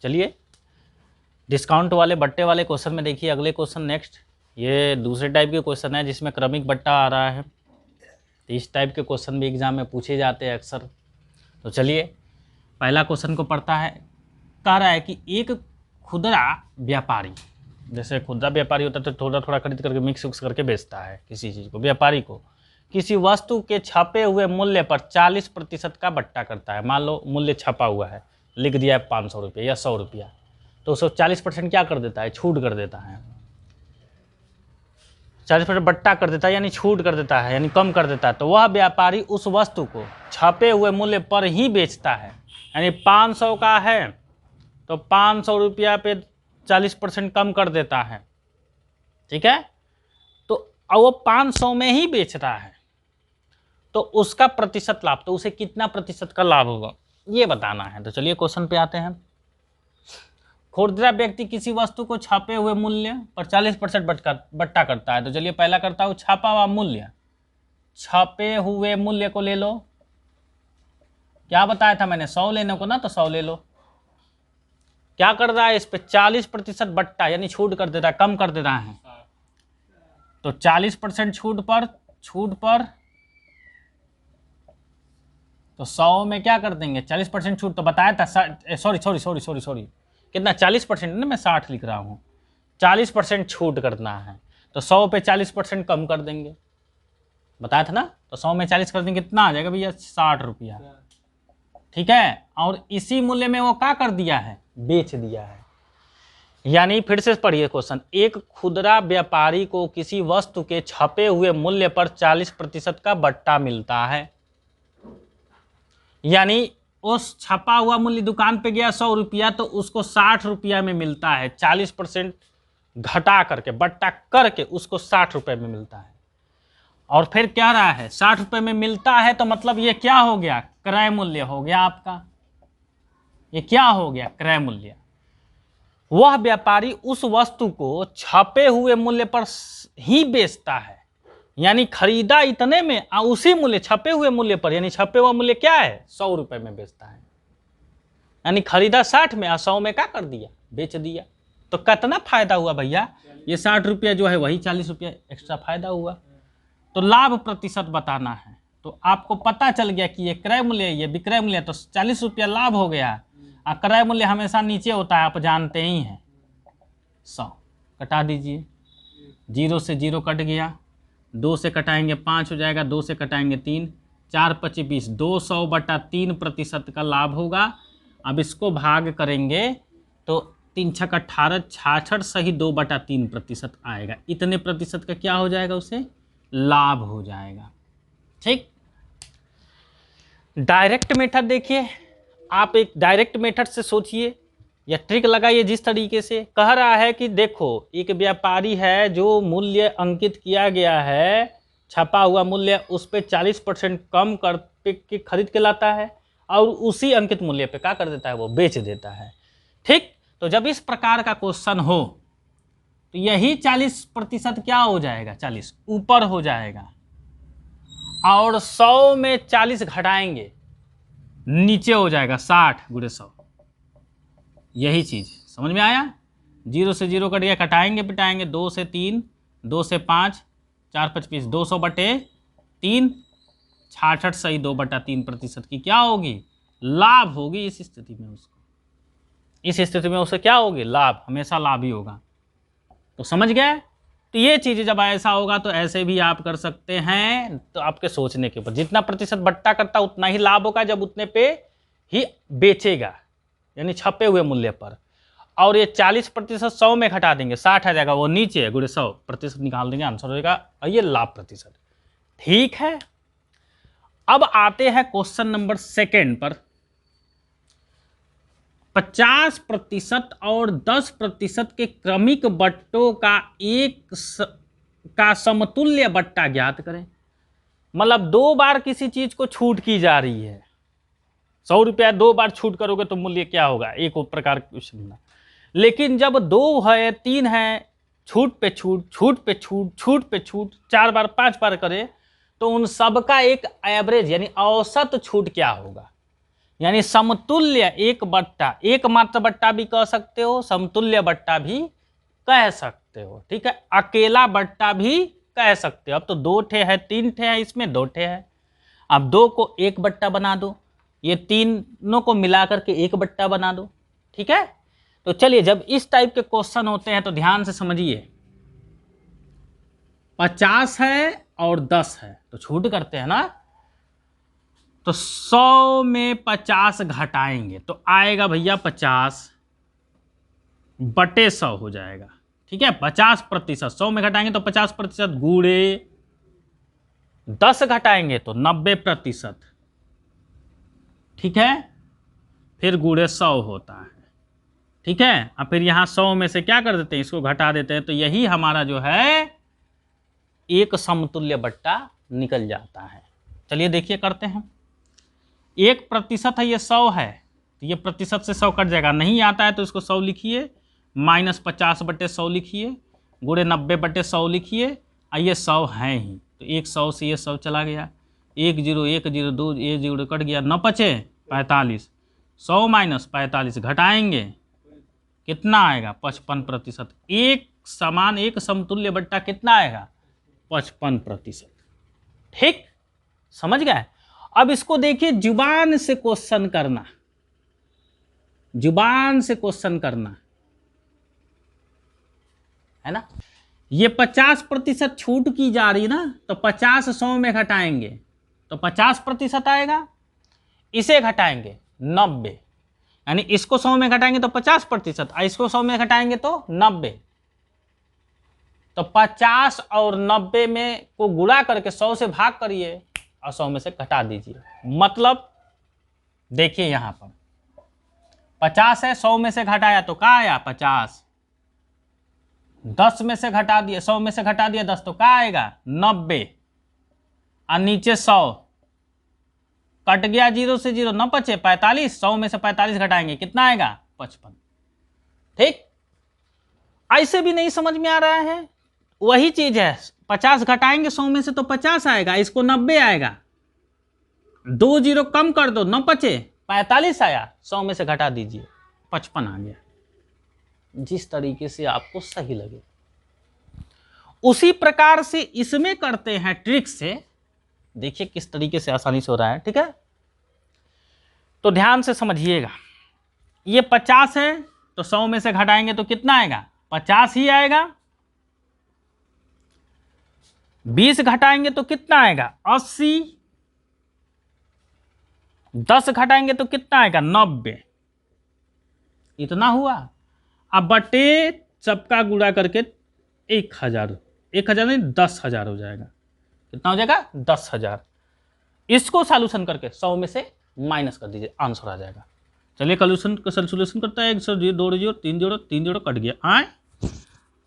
चलिए डिस्काउंट वाले बट्टे वाले क्वेश्चन में देखिए अगले क्वेश्चन नेक्स्ट। ये दूसरे टाइप के क्वेश्चन है जिसमें क्रमिक बट्टा आ रहा है। तो इस टाइप के क्वेश्चन भी एग्जाम में पूछे जाते हैं अक्सर। तो चलिए पहला क्वेश्चन को पढ़ता है। कह रहा है कि एक खुदरा व्यापारी, जैसे खुदरा व्यापारी होता है तो थोड़ा थोड़ा खरीद करके मिक्स उक्स करके बेचता है किसी चीज़ को। व्यापारी को किसी वस्तु के छपे हुए मूल्य पर 40% का बट्टा करता है। मान लो मूल्य छपा हुआ है, लिख दिया है 500 रुपये या 100 रुपया, तो उसको 40% क्या कर देता है, छूट कर देता है। 40% बट्टा कर देता है यानी छूट कर देता है, यानी कम कर देता है। तो वह व्यापारी उस वस्तु को छपे हुए मूल्य पर ही बेचता है। यानी 500 का है तो 500 रुपया पे 40% कम कर देता है, ठीक है। तो वो 500 में ही बेच रहा है तो उसका प्रतिशत लाभ, तो उसे कितना प्रतिशत का लाभ होगा ये बताना है। तो चलिए क्वेश्चन पे आते हैं। खुदरा व्यक्ति किसी वस्तु को छापे हुए मूल्य पर 40% बट्टा करता है। तो चलिए पहला करता हूँ छापा हुआ मूल्य। छापे हुए मूल्य को ले लो, क्या बताया था मैंने, 100 लेने को ना, तो 100 ले लो। क्या कर रहा है, इस पे 40% बट्टा यानी छूट कर देता है, कम कर देता है। तो 40% छूट पर तो 100 में क्या कर देंगे, 40% छूट तो बताया था। सॉरी कितना, 40% ना, मैं 60 लिख रहा हूँ। 40% छूट करना है तो 100 पे 40% कम कर देंगे, बताया था ना। तो 100 में 40 कर देंगे, कितना आ जाएगा भैया, 60 रुपया, ठीक है। और इसी मूल्य में वो क्या कर दिया है, बेच दिया है। यानी फिर से पढ़िए क्वेश्चन। एक खुदरा व्यापारी को किसी वस्तु के छपे हुए मूल्य पर 40% का बट्टा मिलता है। यानी उस छपा हुआ मूल्य दुकान पे गया 100 रुपया तो उसको 60 रुपया में मिलता है। 40% घटा करके बट्टा करके उसको 60 रुपये में मिलता है। और फिर क्या रहा है, 60 रुपये में मिलता है तो मतलब ये क्या हो गया, क्रय मूल्य हो गया आपका। ये क्या हो गया, क्रय मूल्य। वह व्यापारी उस वस्तु को छपे हुए मूल्य पर ही बेचता है। यानी खरीदा इतने में उसी मूल्य, छपे हुए मूल्य पर, यानी छपे हुआ मूल्य क्या है, 100 रुपये में बेचता है। यानी खरीदा 60 में और 100 में क्या कर दिया, बेच दिया। तो कितना फायदा हुआ भैया, ये 60 रुपया जो है वही 40 रुपया एक्स्ट्रा फायदा हुआ। तो लाभ प्रतिशत बताना है। तो आपको पता चल गया कि ये क्रय मूल्य, ये विक्रय मूल्य, तो 40 रुपया लाभ हो गया। और क्रय मूल्य हमेशा नीचे होता है, आप जानते ही हैं। 100 कटा दीजिए, 0 से 0 कट गया, 2 से कटाएंगे 5 हो जाएगा, 2 से कटाएंगे 3, 4 5 20, 200/3% का लाभ होगा। अब इसको भाग करेंगे तो 3 6 18, 66 सही 2/3% आएगा। इतने प्रतिशत का क्या हो जाएगा, उसे लाभ हो जाएगा, ठीक। डायरेक्ट मेथड देखिए, आप एक डायरेक्ट मेथड से सोचिए या ट्रिक लगाइए। जिस तरीके से कह रहा है कि देखो एक व्यापारी है जो मूल्य अंकित किया गया है, छपा हुआ मूल्य, उस पर 40% कम कर के खरीद के लाता है और उसी अंकित मूल्य पे क्या कर देता है, वो बेच देता है, ठीक। तो जब इस प्रकार का क्वेश्चन हो तो यही 40% क्या हो जाएगा, 40 ऊपर हो जाएगा और 100 में 40 घटाएंगे नीचे हो जाएगा 60 × 100। यही चीज समझ में आया। 0 से 0 कट गया, कटाएंगे पिटाएंगे, 2 से 3, 2 से 5, 4 5 20, 200/3, 66 सही 2/3% की क्या होगी, लाभ होगी। इस स्थिति में उसको, इस स्थिति में उसे क्या होगी, लाभ, हमेशा लाभ ही होगा। तो समझ गए। तो ये चीज जब ऐसा होगा तो ऐसे भी आप कर सकते हैं। तो आपके सोचने के ऊपर, जितना प्रतिशत बट्टा करता उतना ही लाभ होगा जब उतने पे ही बेचेगा, यानी छपे हुए मूल्य पर। और ये 40% 100 में घटा देंगे, 60 आ जाएगा, वो नीचे × 100% निकाल देंगे, आंसर हो जाएगा ये लाभ प्रतिशत, ठीक है। अब आते हैं क्वेश्चन नंबर 2 पर। 50% और 10% के क्रमिक बट्टों का का समतुल्य बट्टा ज्ञात करें। मतलब 2 बार किसी चीज को छूट की जा रही है, 100 रुपया 2 बार छूट करोगे तो मूल्य क्या होगा, एक प्रकार का क्वेश्चन। लेकिन जब 2 है 3 है, छूट पे छूट, छूट पे छूट, छूट पे छूट, 4 बार 5 बार करे तो उन सब का एक एवरेज यानी औसत छूट क्या होगा। यानी समतुल्य एक बट्टा, एकमात्र बट्टा भी कह सकते हो, समतुल्य बट्टा भी कह सकते हो, ठीक है। अकेला बट्टा भी कह सकते हो। अब तो 2 ठे है, 3 ठे है, इसमें 2 ठे है। अब 2 को एक बट्टा बना दो, ये तीनों को मिला करके एक बट्टा बना दो, ठीक है। तो चलिए, जब इस टाइप के क्वेश्चन होते हैं तो ध्यान से समझिए। 50 है और 10 है तो छूट करते हैं ना, तो 100 में 50 घटाएंगे तो आएगा भैया 50/100 हो जाएगा, ठीक है। 50%, 100 में घटाएंगे तो 50% गुणे 10 घटाएंगे तो 90%, ठीक है। फिर गुणे 100 होता है, ठीक है। अब फिर यहाँ 100 में से क्या कर देते हैं, इसको घटा देते हैं, तो यही हमारा जो है एक समतुल्य बट्टा निकल जाता है। चलिए देखिए करते हैं। 1% है, ये 100 है, तो ये प्रतिशत से 100 कट जाएगा, नहीं आता है तो इसको 100 लिखिए, -50/100 लिखिए, गुणे 90/100 लिखिए, और ये 100 है ही, तो 100 से ये 100 चला गया, 1 0 1 0 2 1 0 कट गया, न बचे 45, 100 - 45 घटाएंगे कितना आएगा 55%। एक समान एक समतुल्य बट्टा कितना आएगा 55%, ठीक, समझ गए। अब इसको देखिए, जुबान से क्वेश्चन करना, जुबान से क्वेश्चन करना है ना। ये 50% छूट की जा रही ना, तो 50 100 में घटाएंगे तो 50% आएगा, इसे घटाएंगे 90, यानी इसको 100 में घटाएंगे तो 50%, इसको 100 में घटाएंगे तो 90, तो 50 और 90 में को गुणा करके 100 से भाग करिए और 100 में से घटा दीजिए। मतलब देखिए यहां पर 50 है, 100 में से घटाया तो क्या आया 50, 10 में से घटा दिया, 100 में से घटा दिया 10 तो क्या आएगा 90, और नीचे 100 कट गया, 0 से 0 न बचे 45, 100 में से 45 घटाएंगे कितना आएगा 55, ठीक। ऐसे भी नहीं समझ में आ रहा है, वही चीज है, 50 घटाएंगे 100 में से तो 50 आएगा, इसको 90 आएगा, 2 0 कम कर दो, न बचे 45 आया, 100 में से घटा दीजिए 55 आ गया। जिस तरीके से आपको सही लगे उसी प्रकार से इसमें करते हैं ट्रिक से, देखिए किस तरीके से आसानी से हो रहा है, ठीक है। तो ध्यान से समझिएगा, ये 50 है तो 100 में से घटाएंगे तो कितना आएगा 50 ही आएगा, 20 घटाएंगे तो कितना आएगा 80, 10 घटाएंगे तो कितना आएगा 90, इतना हुआ। अब बटे सबका गुणा करके 1000 नहीं 10,000 हो जाएगा, कितना हो जाएगा 10,000। इसको सॉल्यूशन करके 100 में से माइनस कर दीजिए, आंसर आ जाएगा। चलिए सोल्यूशन करता है, 1 0 2 0 3 0 3 0 कट गया, आए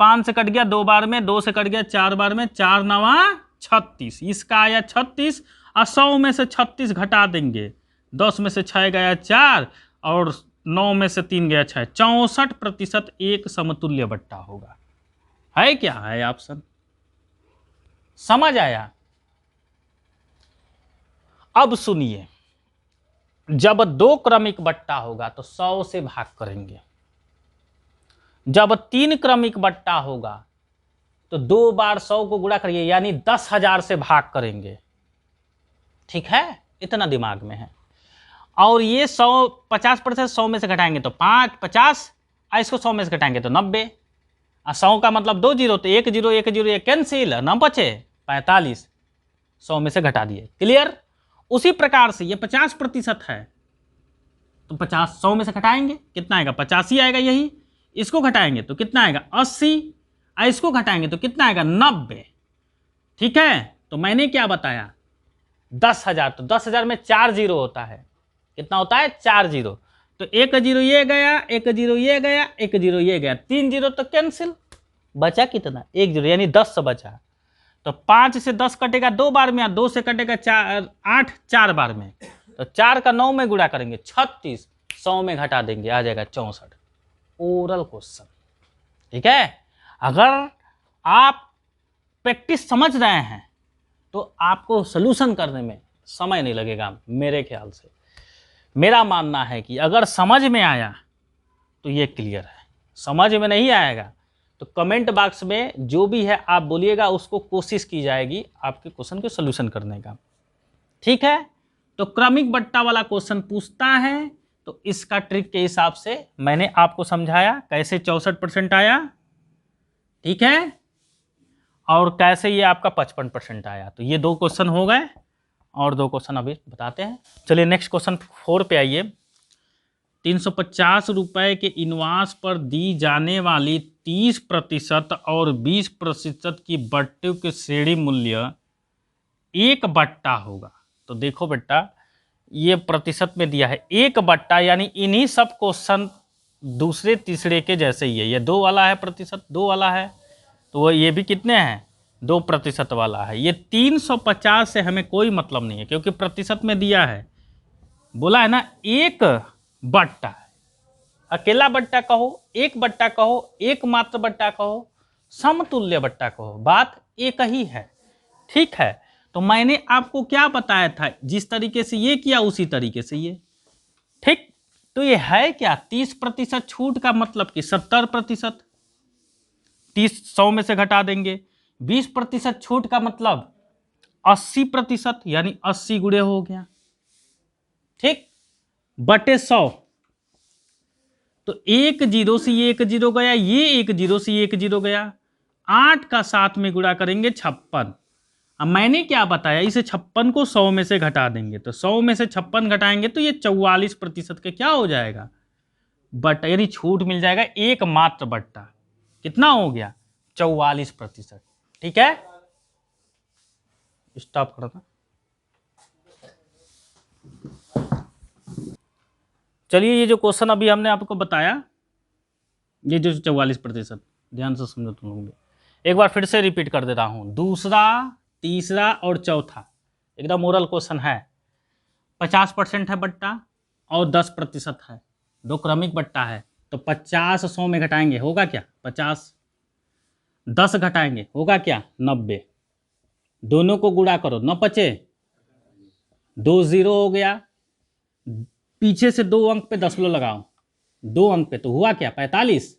5 से कट गया 2 बार में, 2 से कट गया 4 बार में, 4 9 36, इसका आया 36, और 100 में से 36 घटा देंगे, 10 में से 6 गया 4 और 9 में से 3 गया 6, 64% एक समतुल्य बट्टा होगा। है क्या है ऑप्शन, समझ आया। अब सुनिए, जब 2 क्रमिक बट्टा होगा तो 100 से भाग करेंगे, जब 3 क्रमिक बट्टा होगा तो 2 बार 100 को गुणा करिए, यानी 10,000 से भाग करेंगे, ठीक है, इतना दिमाग में है। और ये 100 50% 100 में से घटाएंगे तो 50, इसको 100 में से घटाएंगे तो 90, 100 का मतलब 2 0 तो 1 0 1 0 1 कैंसिल, न बचे 45, 100 में से घटा दिए, क्लियर। उसी प्रकार से ये 50% है तो 50 100 में से घटाएंगे कितना आएगा 85 आएगा, यही इसको घटाएंगे तो कितना आएगा 80, इसको घटाएंगे तो कितना आएगा 90, ठीक है। तो मैंने क्या बताया 10,000, तो 10,000 में 4 0 होता है, कितना होता है 4 0, तो 1 0 ये गया, 1 0 ये गया, 1 0 ये गया, 3 0 तो कैंसिल, बचा कितना 1 0, यानी 10 बचा। तो 5 से 10 कटेगा 2 बार में, 2 से कटेगा 8 4 बार में, तो 4 का 9 में गुणा करेंगे 36, 100 में घटा देंगे आ जाएगा 64। ओरल क्वेश्चन, ठीक है। अगर आप प्रैक्टिस समझ रहे हैं तो आपको सॉल्यूशन करने में समय नहीं लगेगा मेरे ख्याल से। मेरा मानना है कि अगर समझ में आया तो ये क्लियर है, समझ में नहीं आएगा तो कमेंट बॉक्स में जो भी है आप बोलिएगा, उसको कोशिश की जाएगी आपके क्वेश्चन के सोल्यूशन करने का। ठीक है, तो क्रमिक बट्टा वाला क्वेश्चन पूछता है तो इसका ट्रिक के हिसाब से मैंने आपको समझाया कैसे 64% आया, ठीक है, और कैसे ये आपका 55% आया। तो ये 2 क्वेश्चन हो गए और 2 क्वेश्चन अभी बताते हैं। चलिए नेक्स्ट क्वेश्चन 4 पे आइए। 350 रुपए के इनवास पर दी जाने वाली 30% और 20% की बट्टों के श्रेणी मूल्य एक बट्टा होगा। तो देखो बेटा, ये प्रतिशत में दिया है 1 बट्टा, यानी इन्हीं सब क्वेश्चन दूसरे तीसरे के जैसे ही है। ये 2 वाला है प्रतिशत, 2 वाला है, तो ये भी कितने हैं, 2% वाला है। ये 350 से हमें कोई मतलब नहीं है क्योंकि प्रतिशत में दिया है, बोला है ना 1 बट्टा है। अकेला बट्टा कहो, 1 बट्टा कहो, एक मात्र बट्टा कहो, समतुल्य बट्टा कहो, बात एक ही है। ठीक है, तो मैंने आपको क्या बताया था, जिस तरीके से ये किया उसी तरीके से ये। ठीक, तो ये है क्या, 30% छूट का मतलब कि 70%, 30 100 में से घटा देंगे। 20% छूट का मतलब 80%, यानी 80 गुणे हो गया, ठीक, बटे 100। तो 1 0 से ये 1 0 गया, ये 1 0 से ये 1 0 गया, 8 का 7 में गुणा करेंगे 56। अब मैंने क्या बताया, इसे 56 को 100 में से घटा देंगे, तो 100 में से 56 घटाएंगे तो ये 44% के क्या हो जाएगा, बट्टा, यानी छूट मिल जाएगा एक मात्र बट्टा। कितना हो गया, 44%। ठीक है, स्टॉप करना। चलिए, ये जो क्वेश्चन अभी हमने आपको बताया, ये जो 44%, ध्यान से समझो तुम लोग भी, एक बार फिर से रिपीट कर देता हूं। दूसरा, तीसरा और चौथा एकदम ओरल क्वेश्चन है। 50% है बट्टा और 10% है, 2 क्रमिक बट्टा है। तो 50 100 में घटाएंगे होगा क्या, 50, 10 घटाएंगे होगा क्या, 90। दोनों को गुणा करो, 9 पचे 2 0 हो गया, पीछे से 2 अंक पे दशमलव लगाओ, 2 अंक पे, तो हुआ क्या, 45।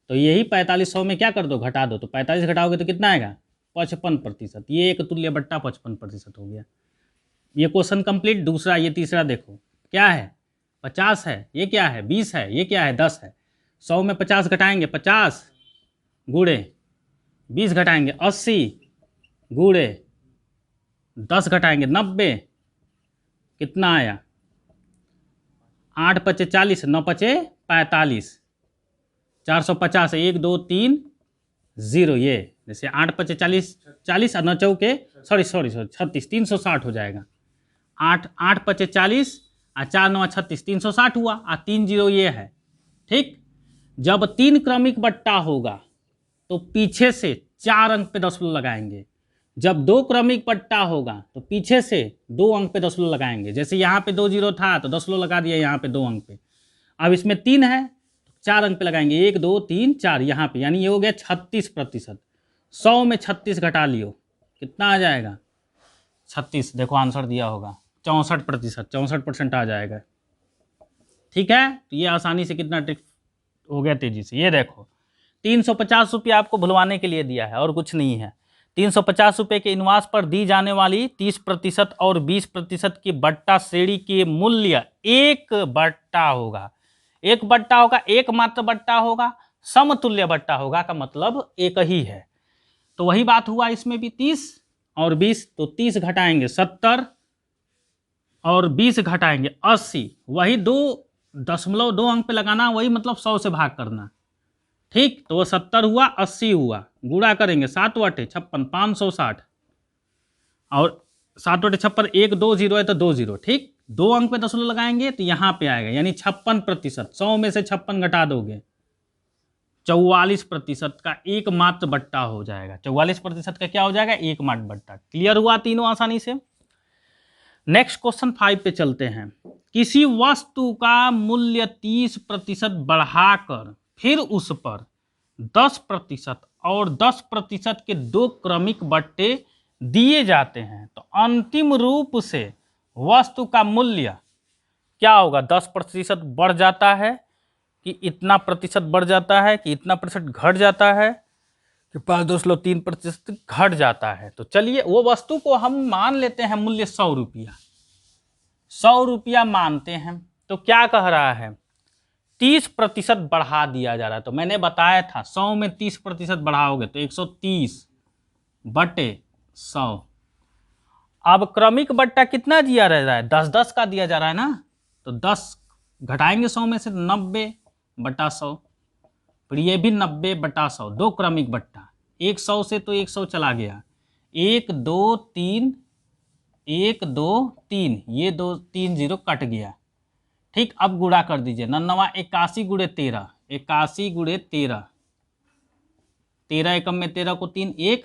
तो यही 45 100 में क्या कर दो, घटा दो, तो 45 घटाओगे तो कितना आएगा, 55%। ये एक तुल्य बट्टा 55% हो गया। ये क्वेश्चन कंप्लीट। दूसरा, ये तीसरा देखो क्या है, 50 है, ये क्या है, 20 है, ये क्या है, 10 है। 100 में 50 घटाएंगे, 50 गुणे 20 घटाएंगे, 80 गुणे 10 घटाएंगे, 90। कितना आया, 8 पचे 40, 9 पचे 45, 450, 1 2 3 0। ये जैसे 8 पचे 40, 40 और 9 चौके सॉरी 36, 360 हो जाएगा। 8 पचे 40 और 4 9 36, 360 हुआ, और 3 0 ये है। ठीक, जब 3 क्रमिक बट्टा होगा तो पीछे से 4 अंक पे दशमलव लगाएंगे। जब 2 क्रमिक बट्टा होगा तो पीछे से 2 अंक पे दशमलव लगाएंगे। जैसे यहाँ पे 2 0 था तो दशमलव लगा दिया यहाँ पे 2 अंक पे। अब इसमें 3 है तो 4 अंक पे लगाएंगे, 1 2 3 4 यहाँ पे, यानी ये हो गया 36%। 100 में 36 घटा लियो, कितना आ जाएगा, 36। देखो आंसर दिया होगा 64%, 64% आ जाएगा। ठीक है, तो ये आसानी से कितना ट्रिक हो गया तेजी से। ये देखो 350 रुपये आपको भुलवाने के लिए दिया है और कुछ नहीं है। 350 रुपये के इनवास पर दी जाने वाली 30% और 20% की बट्टा श्रेणी के मूल्य एक बट्टा होगा। एक बट्टा होगा, एक मात्र बट्टा होगा, समतुल्य बट्टा होगा का मतलब एक ही है। तो वही बात हुआ इसमें भी, 30 और 20, तो 30 घटाएंगे 70 और 20 घटाएंगे 80। वही 2.2 अंक पे लगाना, वही मतलब 100 से भाग करना। ठीक, तो वो 70 हुआ, 80 हुआ, गुणा करेंगे 7 बटे 56, 560, और 7 बटे 56, 1 2 0 है तो 2 0। ठीक, 2 अंक पे दशमलव लगाएंगे तो यहाँ पे आएगा, यानी 56%। 100 में से 56 घटा दोगे, 44% का एक मात्र बट्टा हो जाएगा। 44% का क्या हो जाएगा, एक मात्र बट्टा। क्लियर हुआ तीनों आसानी से। नेक्स्ट क्वेश्चन 5 पे चलते हैं। किसी वस्तु का मूल्य 30% बढ़ाकर फिर उस पर 10% और 10% के 2 क्रमिक बट्टे दिए जाते हैं तो अंतिम रूप से वस्तु का मूल्य क्या होगा, 10% बढ़ जाता है कि इतना प्रतिशत बढ़ जाता है कि इतना प्रतिशत घट जाता है कि 5.3% घट जाता है। तो चलिए वो वस्तु को हम मान लेते हैं मूल्य 100 रुपया, 100 रुपया मानते हैं। तो क्या कह रहा है, 30% बढ़ा दिया जा रहा है। तो मैंने बताया था 100 में 30% बढ़ाओगे तो 130 बटे 100। अब क्रमिक बट्टा कितना दिया रह रहा है, 10-10 का दिया जा रहा है ना, तो 10 घटाएंगे 100 में से, 90 बटा 100, फिर ये भी 90 बटा 100, दो क्रमिक बट्टा, 100 से तो 100 चला गया, 1 2 3, 1 2 3, ये 2 3 0 कट गया। ठीक, अब गुणा कर दीजिए, 99 81 गुणे 13, 81 गुणे 13, 13 एकम में 13 को 3 1,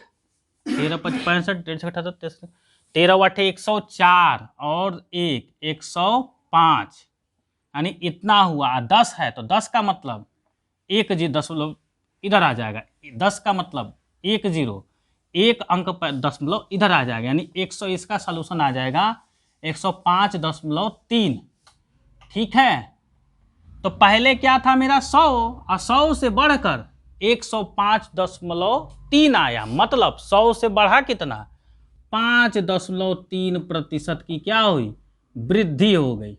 13 5 65 168 13 वाटे 104 और 1 105, यानी इतना हुआ। 10 है तो 10 का मतलब 1 दशमलव इधर आ जाएगा, 10 का मतलब 1 0, 1 अंक पर दशमलव इधर आ जाएगा, यानी 100, इसका सलूशन आ जाएगा 105.3। ठीक है, तो पहले क्या था मेरा 100 और 100 से बढ़कर 105.3 आया, मतलब 100 से बढ़ा कितना, 5.3% की क्या हुई, वृद्धि हो गई।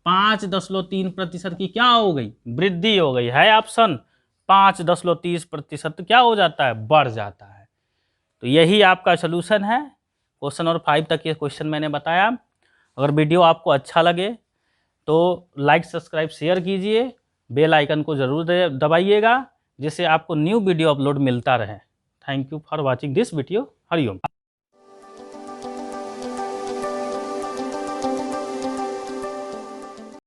5.3% की क्या हो गई, वृद्धि हो गई है। ऑप्शन 5.30% क्या हो जाता है, बढ़ जाता है। तो यही आपका सोल्यूशन है। क्वेश्चन नंबर 5 तक ये क्वेश्चन मैंने बताया। अगर वीडियो आपको अच्छा लगे तो लाइक सब्सक्राइब शेयर कीजिए, बेल आइकन को जरूर दबाइएगा जिससे आपको न्यू वीडियो अपलोड मिलता रहे। Thank you for watching this video. Hariom.